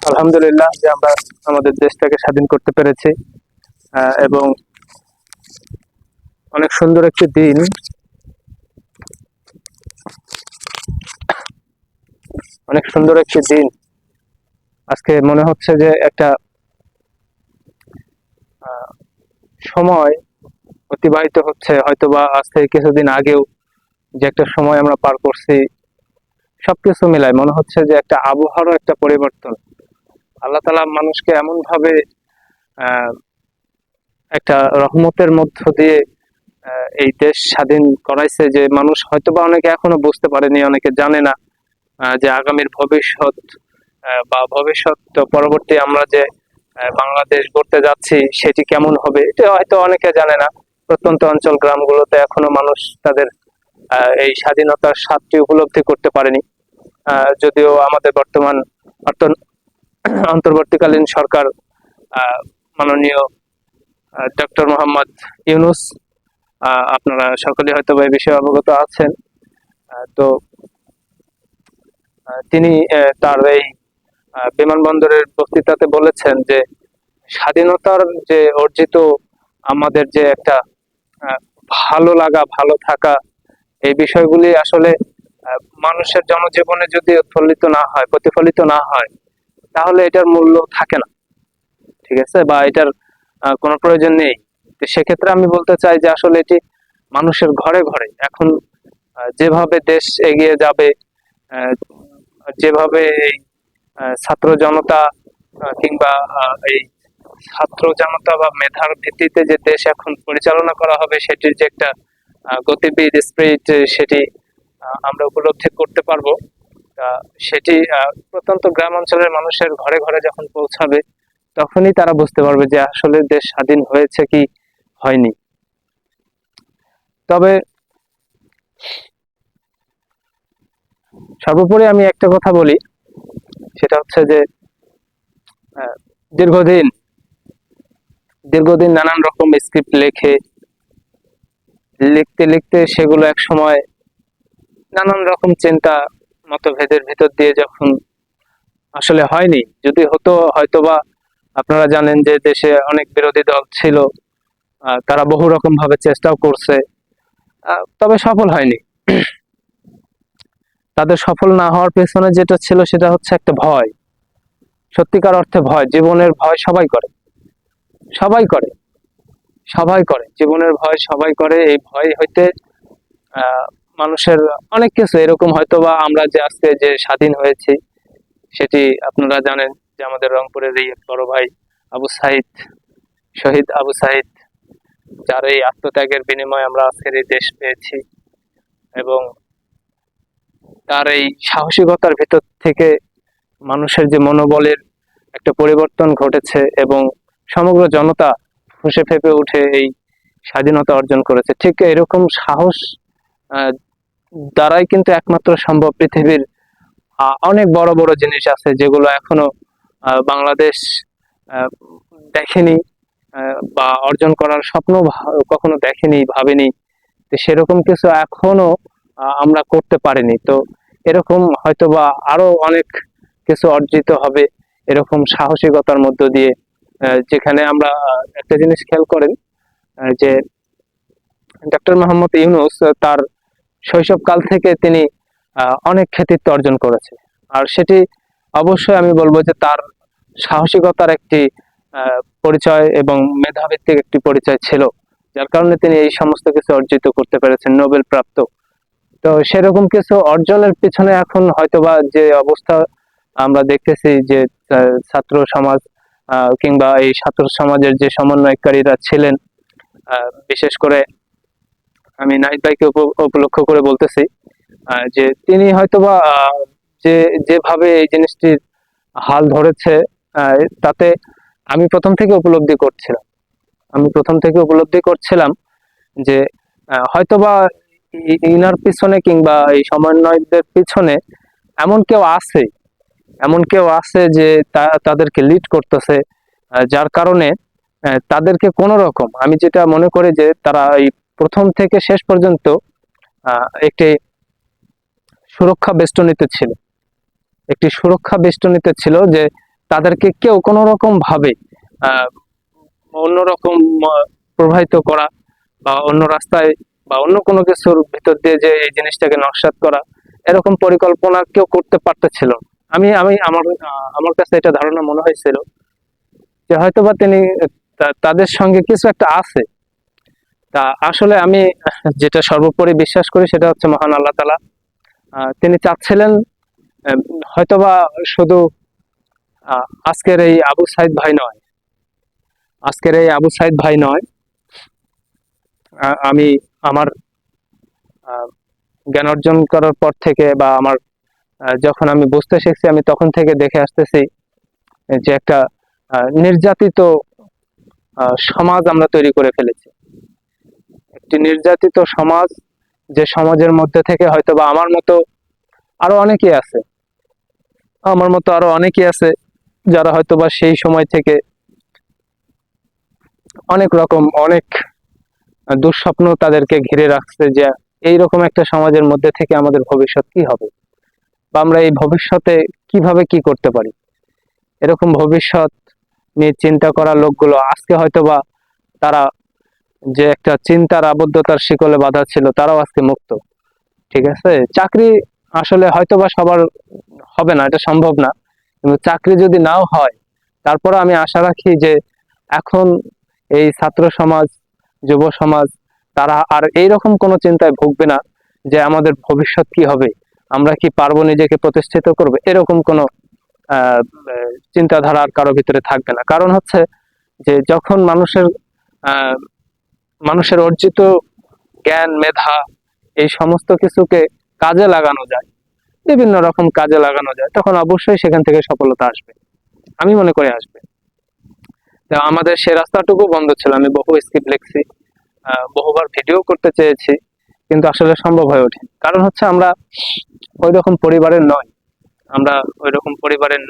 আলহামদুলিল্লাহ যে আমরা আমাদের দেশটাকে স্বাধীন করতে পেরেছি এবং অনেক সুন্দর একটি দিন। অনেক সুন্দর একটি দিন আজকে মনে হচ্ছে যে একটা সময় অতিবাহিত হচ্ছে, হয়তোবা আজ থেকে কিছুদিন আগেও যে একটা সময় আমরা পার করছি, সবকিছু মিলায় মনে হচ্ছে যে একটা আবহাওয়ারও একটা পরিবর্তন। আল্লাহ তাআলা মানুষকে এমন ভাবে একটা রহমতের মধ্য দিয়ে এই দেশ স্বাধীন করাইছে যে মানুষ হয়তোবা অনেকে এখনো বুঝতে পারেনি, অনেকে জানে না যে আগামীর ভবিষ্যৎ বা ভবিষ্যৎ পরবর্তী আমরা যে বাংলাদেশ গড়তে যাচ্ছি সেটি কেমন হবে, এটা হয়তো অনেকে জানে না। প্রত্যন্ত অঞ্চল গ্রামগুলোতে এখনো মানুষ তাদের এই স্বাধীনতার স্বাদটি উপলব্ধি করতে পারেনি। যদিও আমাদের বর্তমান অন্তর্বর্তীকালীন সরকার মাননীয় ডক্টর মোহাম্মদ ইউনূস, আপনারা সকলে হয়তো এই বিষয়ে অবগত আছেন। তো তিনি তার এই বিমানবন্দরের বক্তৃতাতে বলেছেন যে স্বাধীনতার যে অর্জিত আমাদের যে একটা ভালো লাগা, ভালো থাকা, এই বিষয়গুলি আসলে মানুষের জনজীবনে যদি উৎফুল্লিত না হয়, প্রতিফলিত না হয়, তাহলে এটার মূল্য থাকে না, ঠিক আছে, বা এটার কোনো প্রয়োজন নেই। তো সেক্ষেত্রে আমি বলতে চাই যে আসলে এটি মানুষের ঘরে ঘরে এখন যেভাবে দেশ এগিয়ে যাবে, যেভাবে এই ছাত্র জনতা কিংবা এই ছাত্র জনতা বা মেধার ভিত্তিতে যে দেশ এখন পরিচালনা করা হবে, সেটির যে একটা গতিবিদ স্পিরিট, সেটি আমরা উপলব্ধি করতে পারবো। সেটি প্রত্যন্ত গ্রাম অঞ্চলের মানুষের ঘরে ঘরে যখন পৌঁছাবে, তখনই তারা বুঝতে পারবে যে আসলে দেশ স্বাধীন হয়েছে কি হয়নি। তবে সর্বোপরি আমি একটা কথা বলি, সেটা হচ্ছে যে দীর্ঘদিন নানান রকম স্ক্রিপ্ট লিখতে লিখতে সেগুলো এক সময় নানান রকম চিন্তা মতভেদের ভিতর দিয়ে যখন আসলে হয়নি, যদি হতো হয়তোবা আপনারা জানেন যে দেশে অনেক বিরোধী দল ছিল, তারা বহু রকম ভাবে চেষ্টাও করছে, তবে সফল হয়নি। তাদের সফল না হওয়ার পেছনে যেটা ছিল সেটা হচ্ছে একটা ভয়, সত্যিকার অর্থে ভয়। জীবনের ভয় সবাই করে, সবাই করে, সবাই করে, জীবনের ভয় সবাই করে। এই ভয় হইতে মানুষের অনেক কিছু এরকম, হয়তোবা আমরা যে আজকে যে স্বাধীন হয়েছি, সেটি আপনারা জানেন যে আমাদের রংপুরের এই বড় ভাই আবু সাইদ, শহীদ আবু সাইদ, যার এই আত্মত্যাগের বিনিময়ে আমরা আজকের এই দেশ পেয়েছি, এবং তার এই সাহসিকতার ভিতর থেকে মানুষের যে মনোবলের একটা পরিবর্তন ঘটেছে এবং সমগ্র জনতা ফুঁসে ফেঁপে উঠে এই স্বাধীনতা অর্জন করেছে। ঠিক এরকম সাহস দ্বারাই কিন্তু একমাত্র সম্ভব। পৃথিবীর অনেক বড় বড় জিনিস আছে যেগুলো এখনো বাংলাদেশ দেখেনি বা অর্জন করার স্বপ্ন কখনো দেখেনি, ভাবেনি। তো সেরকম কিছু এখনো আমরা করতে পারিনি। তো এরকম হয়তোবা আরো অনেক কিছু অর্জিত হবে এরকম সাহসিকতার মধ্য দিয়ে, যেখানে আমরা একটা জিনিস খেয়াল করেন যে ডক্টর মোহাম্মদ ইউনূস তার শৈশবকাল থেকে তিনি অনেক কৃতিত্ব অর্জন করেছে, আর সেটি অবশ্যই আমি বলবো যে তার সাহসিকতার একটি পরিচয় এবং মেধাভিত্তিক একটি পরিচয় ছিল, যার কারণে তিনি এই সমস্ত কিছু অর্জিত করতে পেরেছেন, নোবেল প্রাপ্ত। তো সেরকম কিছু অর্জনের পিছনে এখন হয়তোবা যে অবস্থা আমরা দেখতেছি, যে ছাত্র সমাজ কিংবা এই ছাত্র সমাজের যে সমন্বয়কারীরা ছিলেন, বিশেষ করে আমি নাহিদ ভাইকে উপলক্ষ করে বলতেছি, যে তিনি হয়তোবা যেভাবে এই জিনিসটির হাল ধরেছে, তাতে আমি প্রথম থেকে উপলব্ধি করছিলাম যে হয়তোবা ইনার পিছনে কিংবা এই সমন্বয়কদের পিছনে এমন কেউ আছে যে তাদেরকে লিড করতেছে, যার কারণে তাদেরকে কোন রকম, আমি যেটা মনে করি যে তারা এই প্রথম থেকে শেষ পর্যন্ত একটি সুরক্ষা বেষ্টনীতে ছিল। একটি সুরক্ষা বেষ্টনীতে ছিল, যে তাদেরকে কেউ কোনো রকম ভাবে অন্যরকম প্রবাহিত করা বা অন্য রাস্তায় বা অন্য কোনো কিছুর ভিতর দিয়ে যে এই জিনিসটাকে নস্যাৎ করা, এরকম পরিকল্পনা কেউ করতে পারতেছিল না। আমি আমি আমার আমার কাছে এটা ধারণা মনে হয়েছিল যে হয়তোবা তিনি তাদের সঙ্গে কিছু একটা আছে। তা আসলে আমি যেটা সর্বোপরি বিশ্বাস করি সেটা হচ্ছে মহান আল্লাহ তাআলা তিনি চাচ্ছিলেন হয়তোবা শুধু আজকের এই আবু সাইদ ভাই নয়, আজকের এই আবু সাইদ ভাই নয়, আমি আমার জ্ঞান অর্জন করার পর থেকে বা আমার যখন আমি বুঝতে শিখছি, আমি তখন থেকে দেখে আসতেছি যে একটা নির্যাতিত সমাজ আমরা তৈরি করে ফেলেছি। একটি নির্যাতিত সমাজ, যে সমাজের মধ্যে থেকে হয়তো বা আমার মতো আরো অনেকেই আছে, যারা হয়তো বা সেই সময় থেকে অনেক রকম অনেক দুঃস্বপ্ন তাদেরকে ঘিরে রাখছে, যে এইরকম একটা সমাজের মধ্যে থেকে আমাদের ভবিষ্যৎ কি হবে বা আমরা এই ভবিষ্যতে কিভাবে কি করতে পারি। এরকম ভবিষ্যৎ নিয়ে চিন্তা করা লোকগুলো আজকে হয়তোবা তারা যে একটা চিন্তার আবদ্ধতার শিকলে বাঁধা ছিল, তারাও আজকে মুক্ত। ঠিক আছে, চাকরি আসলে হয়তোবা সবার হবে না, এটা সম্ভব না, কিন্তু চাকরি যদি নাও হয়, তারপর আমি আশা রাখি যে এখন এই ছাত্র সমাজ, যুব সমাজ, তারা আর এইরকম কোনো চিন্তায় ভুগবে না যে আমাদের ভবিষ্যৎ কি হবে, আমরা কি পারবো নিজেকে প্রতিষ্ঠিত করবো, এরকম কোনো চিন্তাধারা আর কারো ভিতরে থাকবে না। কারণ হচ্ছে যে যখন মানুষের অর্জিত জ্ঞান, মেধা, এই সমস্ত কিছুকে কাজে লাগানো যায়, বিভিন্ন রকম কাজে লাগানো যায়, তখন অবশ্যই সেখান থেকে সফলতা আসবে, আমি মনে করি আসবে। আমাদের সে রাস্তাটুকু বন্ধ ছিল, আমি বহু স্ক্রিপ্ট লিখছি, বহুবার ভিডিও করতে চেয়েছি, কিন্তু আসলে সম্ভব হয়ে ওঠে। কারণ হচ্ছে আমরা ওই রকম পরিবারের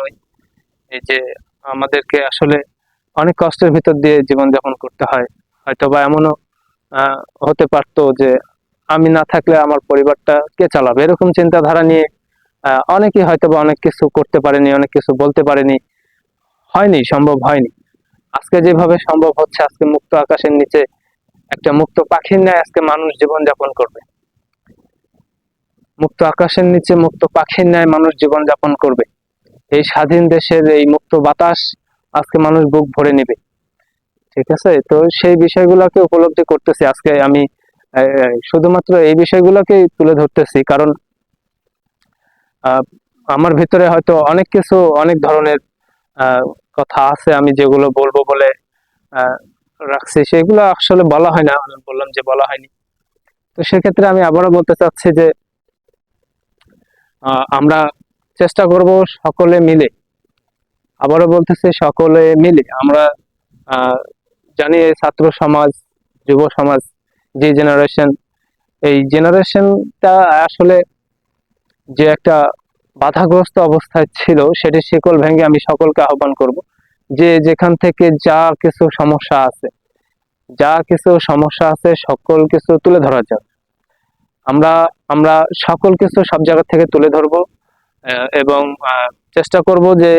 নয়, এই যে আমাদেরকে আসলে অনেক কষ্টের ভিতর দিয়ে জীবনযাপন করতে হয়। হয়তোবা এমনও হতে পারতো যে আমি না থাকলে আমার পরিবারটা কে চালাবে, এরকম চিন্তাধারা নিয়ে অনেকেই হয়তোবা অনেক কিছু করতে পারেনি, অনেক কিছু বলতে পারেনি, সম্ভব হয়নি। আজকে যেভাবে সম্ভব হচ্ছে, আজকে মুক্ত আকাশের নিচে একটা মুক্ত পাখির ন্যায় আজকে মানুষ জীবনযাপন করবে, মুক্ত আকাশের নিচে মুক্ত পাখির ন্যায় মানুষ জীবনযাপন করবে। এই স্বাধীন দেশের এই মুক্ত বাতাস আজকে মানুষ বুক ভরে নেবে। ঠিক আছে, তো সেই বিষয়গুলোকে উপলব্ধি করতেছি আজকে আমি, শুধুমাত্র এই বিষয়গুলোকেই তুলে ধরতেছি, কারণ আমার ভিতরে হয়তো অনেক কিছু, অনেক ধরনের কথা আছে আমি যেগুলো বলবো বলে রাখছি, সেগুলো আসলে বলা হয় না, আমি বললাম যে বলা হয়নি। তো সেক্ষেত্রে আমি আবারও বলতে চাচ্ছি যে আমরা চেষ্টা করব সকলে মিলে, আবারও বলতেছি সকলে মিলে আমরা জানি এই ছাত্র সমাজ, যুব সমাজ, যে জেনারেশন, এই জেনারেশনটা আসলে যে একটা বাধাগ্রস্ত অবস্থায় ছিল, সেটি শিকল ভেঙে আমি সকলকে আহ্বান করব যে যেখান থেকে যা কিছু সমস্যা আছে সকল কিছু তুলে ধরা যাক। আমরা আমরা সকল কিছু সব জায়গা থেকে তুলে ধরবো এবং চেষ্টা করব যে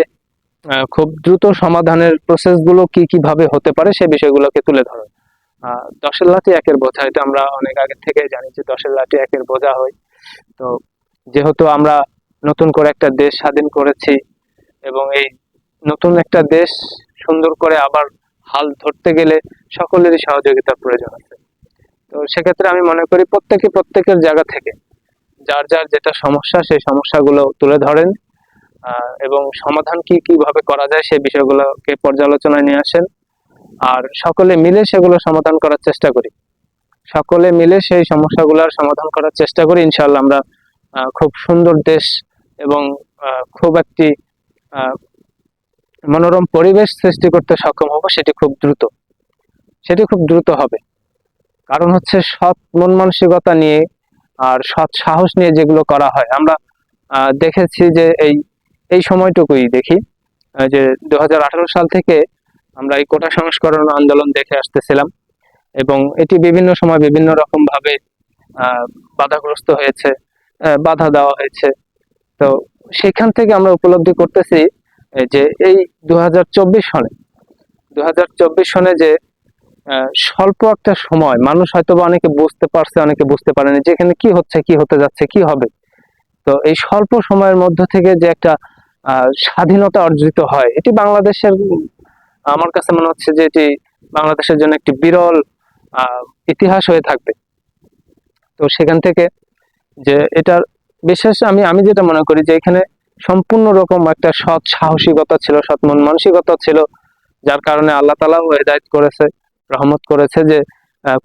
খুব দ্রুত সমাধানের প্রসেস গুলো কিভাবে হতে পারে সে বিষয়গুলোকে তুলে ধরা। 10-এর লাঠি 1-এর বোঝা, এটা আমরা অনেক আগে থেকে জানি যে 10-এর লাঠি 1-এর বোঝা হয়। তো যেহেতু আমরা নতুন করে একটা দেশ স্বাধীন করেছি এবং এই নতুন একটা দেশ সুন্দর করে আবার হাল ধরতে গেলে সকলেরই সহযোগিতার প্রয়োজন আছে। তো সেক্ষেত্রে আমি মনে করি প্রত্যেকের জায়গা থেকে যার যার যেটা সমস্যা, সেই সমস্যাগুলো তুলে ধরেন এবং সমাধান কিভাবে করা যায় সেই বিষয়গুলোকে পর্যালোচনায় নিয়ে আসেন, আর সকলে মিলে সেগুলো সমাধান করার চেষ্টা করি, সকলে মিলে সেই সমস্যাগুলোর সমাধান করার চেষ্টা করি। ইনশাআল্লাহ আমরা খুব সুন্দর দেশ এবং খুব একটি মনোরম পরিবেশ সৃষ্টি করতে সক্ষম হব, সেটি খুব দ্রুত হবে। কারণ হচ্ছে সৎ মন মানসিকতা নিয়ে আর সৎ সাহস নিয়ে যেগুলো করা হয়, আমরা দেখেছি যে এই সময়টুকুই দেখি যে 2018 সাল থেকে আমরা এই কোটা সংস্করণ আন্দোলন দেখে আসতেছিলাম এবং এটি বিভিন্ন সময় বিভিন্ন রকম ভাবে বাধাগ্রস্ত হয়েছে, বাধা দেওয়া হয়েছে, তো সেখান থেকে আমরা উপলব্ধি করতেছি যে এই 2024 সনে যে স্বল্প একটা সময় মানুষ হয়তো বা অনেকে বুঝতে পারছে, অনেকে বুঝতে পারেনি যে এখানে কি হচ্ছে, কি হতে যাচ্ছে, কি হবে। তো এই স্বল্প সময়ের মধ্য থেকে যে একটা স্বাধীনতা অর্জিত হয়, এটি বাংলাদেশের, আমার কাছে মনে হচ্ছে যে এটি বাংলাদেশের জন্য একটি বিরল ইতিহাস হয়ে থাকবে। তো সেখান থেকে যে এটার বিশেষ আমি আমি যেটা মনে করি যে এখানে সম্পূর্ণ রকম একটা সৎ সাহসিকতা ছিল, সৎ মন মানসিকতা ছিল, যার কারণে আল্লাহ তাআলাও হেদায়েত করেছে, রহমত করেছে যে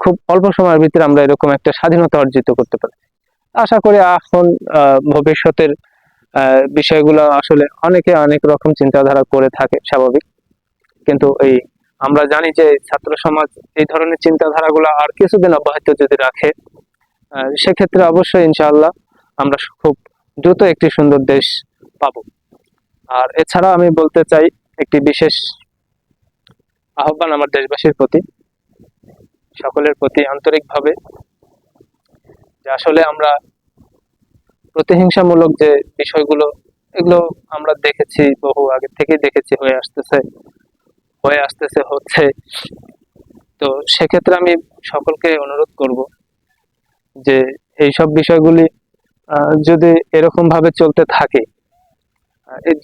খুব অল্প সময়ের ভিতরে আমরা এরকম একটা স্বাধীনতা অর্জিত করতে পারি। আশা করি এখন ভবিষ্যতের বিষয়গুলো আসলে অনেকে অনেক রকম চিন্তাধারা করে থাকে, স্বাভাবিক। কিন্তু এই আমরা জানি যে ছাত্র সমাজ এই ধরনের চিন্তাধারাগুলো আর কিছুদিন অব্যাহত যদি রাখে, সেক্ষেত্রে অবশ্যই ইনশাআল্লাহ আমরা খুব দ্রুত একটি সুন্দর দেশ পাবো। আর এছাড়া আমি বলতে চাই একটি বিশেষ আহ্বান আমার দেশবাসীর প্রতি, সকলের প্রতি আন্তরিকভাবে, যে আসলে আমরা প্রতিহিংসামূলক যে বিষয়গুলো, এগুলো আমরা দেখেছি, বহু আগে থেকেই দেখেছি, হচ্ছে। তো সেক্ষেত্রে আমি সকলকে অনুরোধ করব যে এইসব বিষয়গুলি যদি এরকম ভাবে চলতে থাকে,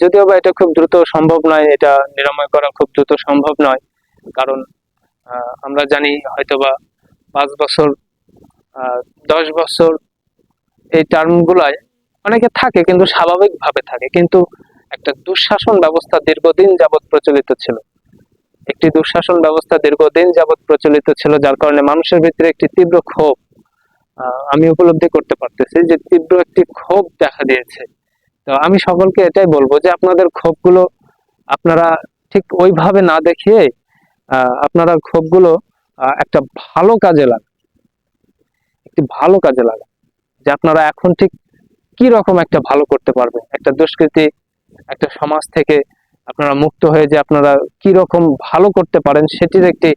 যদিও বা এটা খুব দ্রুত সম্ভব নয়, এটা নিরাময় করা খুব দ্রুত সম্ভব নয়, কারণ আমরা জানি হয়তোবা 5 বছর, 10 বছর এই টার্মগুলায় অনেকে থাকে, কিন্তু স্বাভাবিকভাবে থাকে। কিন্তু একটা দুঃশাসন ব্যবস্থা দীর্ঘদিন যাবৎ প্রচলিত ছিল, যার কারণে মানুষের ভিতরে একটি তীব্র ক্ষোভ, আমি উপলব্ধি করতে পারতেছি যে তীব্র একটি ক্ষোভ দেখা দিয়েছে। তো আমি সকলকে এটাই বলবো যে আপনাদের ক্ষোভগুলো আপনারা ঠিক ওইভাবে না দেখিয়ে আপনারা ক্ষোভগুলো একটা ভালো কাজে লাগান, যে আপনারা এখন ঠিক কি রকম একটা ভালো করতে পারবেন, একটা দুষ্কৃতি, একটা সমাজ থেকে আপনারা মুক্ত হয়ে যে আপনারা কি রকম ভালো করতে পারেন সেটির একটি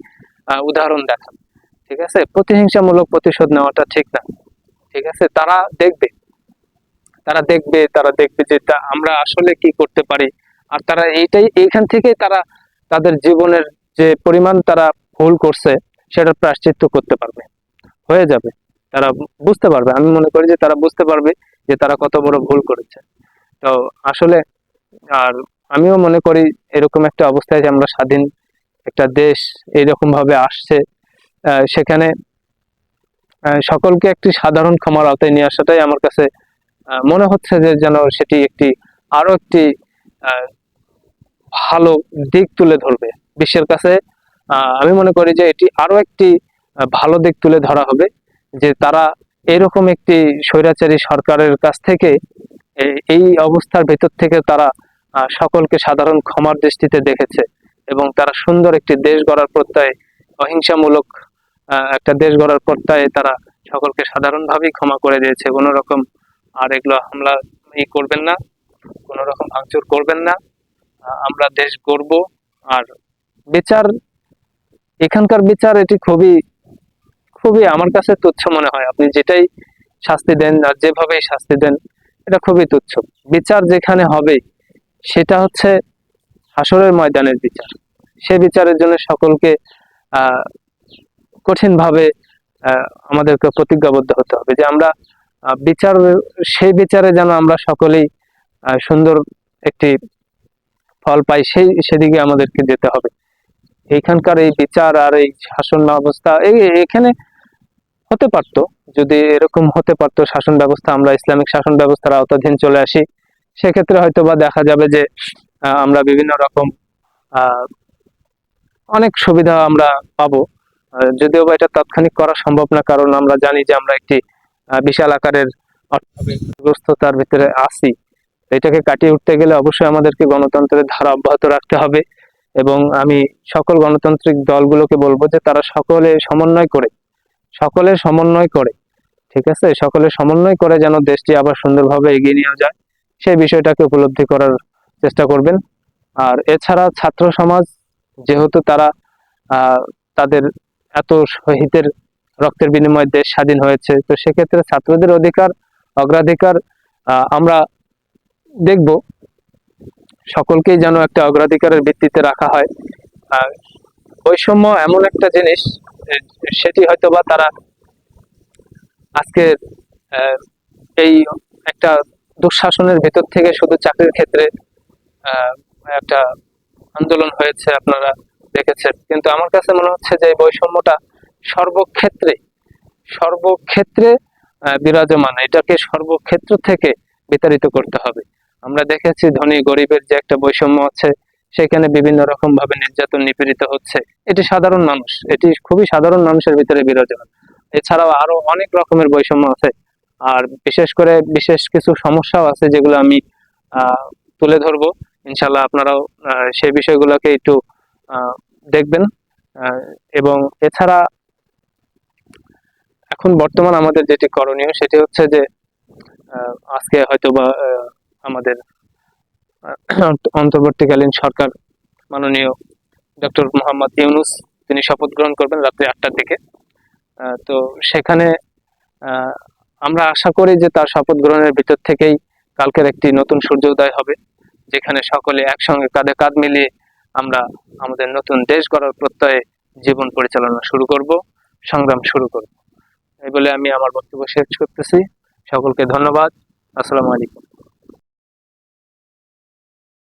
উদাহরণ দেখান। ঠিক আছে, প্রতিহিংসামূলক প্রতিশোধ নেওয়াটা ঠিক না। ঠিক আছে, তারা দেখবে যে আমরা আসলে কি করতে পারি, আর তারা এইখান থেকে তারা তাদের জীবনের যে পরিমাণ তারা ভুল করছে সেটা প্রায়শ্চিত্ত করতে পারবে, হয়ে যাবে, তারা বুঝতে পারবে। আমি মনে করি যে তারা বুঝতে পারবে যে তারা কত বড় ভুল করেছে। তো আসলে আর আমিও মনে করি এরকম একটা অবস্থায় যে আমরা স্বাধীন একটা দেশ এইরকম ভাবে আসছে, সেখানে সকলকে একটি সাধারণ ক্ষমার আওতায় নিয়ে আসাটাই আমার কাছে মনে হচ্ছে যে যেন সেটি আরো একটি ভালো দিক তুলে ধরবে বিশ্বের কাছে। আমি মনে করি যে এটি আরো একটি ভালো দিক তুলে ধরা হবে, যে তারা এরকম একটি স্বৈরাচারী সরকারের কাছ থেকে, এই অবস্থার ভেতর থেকে তারা সকলকে সাধারণ ক্ষমার দৃষ্টিতে দেখেছে, এবং তারা সুন্দর একটি দেশ গড়ার প্রত্যয়ে, অহিংসামূলক একটা দেশ গড়ার প্রত্যয়ে তারা সকলকে সাধারণভাবেই ক্ষমা করে দিয়েছে। কোনো রকম আর এগুলো হামলা করবেন না, কোনো রকম ভাঙচুর করবেন না, আমরা দেশ গড়ব। আর বিচার, এখানকার বিচার এটি খুবই খুবই আমার কাছে তুচ্ছ মনে হয়। আপনি যেটাই শাস্তি দেন আর যেভাবেই শাস্তি দেন, এটা খুবই তুচ্ছ। বিচার যেখানে হবে সেটা হচ্ছে হাসরের ময়দানের বিচার। সে বিচারের জন্য সকলকে আহ কঠিনভাবে আমাদেরকে প্রতিজ্ঞাবদ্ধ হতে হবে যে আমরা বিচার, সেই বিচারে যেন আমরা সকলেই সুন্দর একটি ফল পাই, সেদিকে আমাদেরকে যেতে হবে। এইখানকার এই বিচার আর এই শাসন ব্যবস্থা এখানে হতে পারতো, যদি এরকম হতে পারতো শাসন ব্যবস্থা, আমরা ইসলামিক শাসন ব্যবস্থার আওতাধীন চলে আসি, সেক্ষেত্রে হয়তো বা দেখা যাবে যে আমরা বিভিন্ন রকম অনেক সুবিধা আমরা পাবো। যদিও বা এটা তাৎক্ষণিক করা সম্ভব না, কারণ আমরা জানি যে আমরা একটি বিশাল আকারের অর্থব্যস্ততার ভিতরে আছি। এটাকে কাটিয়ে উঠতে গেলে অবশ্যই আমাদেরকে গণতন্ত্রের ধারা অব্যাহত রাখতে হবে, এবং আমি সকল গণতান্ত্রিক দলগুলোকে বলবো যে তারা সকলের সমন্বয় করে, ঠিক আছে, সকলের সমন্বয় করে যেন দেশটি আবার সুন্দরভাবে এগিয়ে নিয়ে যায়, সেই বিষয়টাকে উপলব্ধি করার চেষ্টা করবেন। আর এছাড়া ছাত্র সমাজ, যেহেতু তারা তাদের এত শহীদের রক্তের বিনিময়ে দেশ স্বাধীন হয়েছে, তো সেক্ষেত্রে ছাত্রদের অগ্রাধিকার আমরা দেখব সকলকেই যেন একটা অগ্রাধিকারের ভিত্তিতে রাখা হয়। আর বৈষম্য এমন একটা জিনিস, সেটি হয়তোবা তারা আজকের এই একটা দুঃশাসনের ভেতর থেকে শুধু চাকরির ক্ষেত্রে আহ, একটা আন্দোলন হয়েছে, আপনারা দেখেছেন, কিন্তু আমার কাছে মনে হচ্ছে যে এই বৈষম্যটা সর্বক্ষেত্রে সর্বক্ষেত্রে বিরাজমান। এটাকে সর্বক্ষেত্র থেকে বিতাড়িত করতে হবে। আমরা দেখেছি ধনী গরিবের যে একটা বৈষম্য আছে, সেখানে বিভিন্ন রকম ভাবে নির্যাতন নিপীড়িত হচ্ছে। এটি সাধারণ মানুষ, এটি খুবই সাধারণ মানুষের ভিতরে বিরাজমান। এছাড়াও আরো অনেক রকমের বৈষম্য আছে। আর বিশেষ করে বিশেষ কিছু সমস্যাও আছে যেগুলো আমি তুলে ধরবো। ইনশাল্লাহ আপনারাও সেই বিষয়গুলোকে একটু দেখবেন। এবং এছাড়া এখন বর্তমান আমাদের যেটি করণীয় সেটি হচ্ছে যে আজকে হয়তোবা আমাদের অন্তর্বর্তীকালীন সরকার মাননীয় ডক্টর মোহাম্মদ ইউনূস তিনি শপথ গ্রহণ করবেন রাত্রি 8টার দিকে। তো সেখানে আমরা আশা করি যে তার শপথ গ্রহণের ভিতর থেকেই কালকের একটি নতুন সূর্য উদয় হবে, যেখানে সকলে একসঙ্গে কাঁধে কাঁধ মিলিয়ে আমরা আমাদের নতুন দেশ গড়ার প্রত্যয়ে জীবন পরিচালনা শুরু করব, সংগ্রাম শুরু করব। এই বলে আমি আমার বক্তব্য শেষ করতেছি। সকলকে ধন্যবাদ। আসসালামু আলাইকুম।